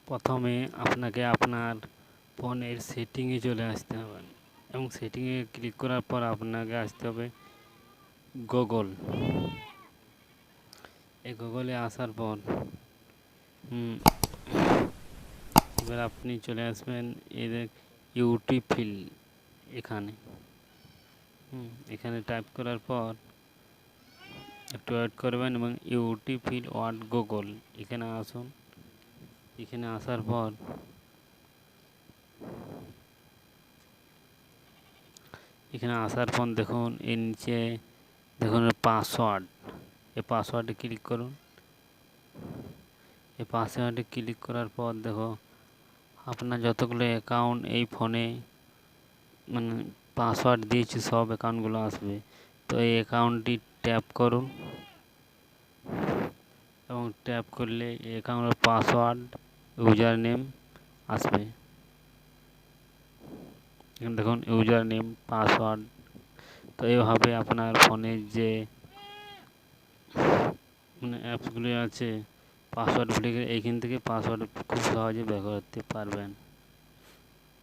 প্রথমে আপনাকে আপনার ফোনের সেটিংয়ে চলে আসতে হবে এবং সেটিংয়ে ক্লিক করার পর আপনাকে আসতে হবে গুগল। এই গুগলে আসার পর এবার আপনি চলে আসবেন এদের ইউটিফিল এখানে। এখানে টাইপ করার পর একটু ওয়েট করবেন এবং ইউটিফিল ওয়ার্ড গুগল এখানে আসুন। এখানে আসার পর দেখুন এর নিচে দেখুন পাসওয়ার্ড, এই পাসওয়ার্ডে ক্লিক করুন। এই পাসওয়ার্ডে ক্লিক করার পর দেখো আপনার যতগুলো অ্যাকাউন্ট এই ফোনে মানে পাসওয়ার্ড দিয়েছি সব অ্যাকাউন্টগুলো আসবে। তো এই অ্যাকাউন্টটি ট্যাপ করুন এবং ট্যাপ করলে এই অ্যাকাউন্টের পাসওয়ার্ড ইউজার নেম আসবে। এখানে দেখুন ইউজার নেম পাসওয়ার্ড। তো এইভাবে আপনার ফোনে যে অ্যাপসগুলি আছে পাসওয়ার্ড ভুলে গেলে এইখান থেকে পাসওয়ার্ড খুব সহজে ব্যবহার করতে পারবেন।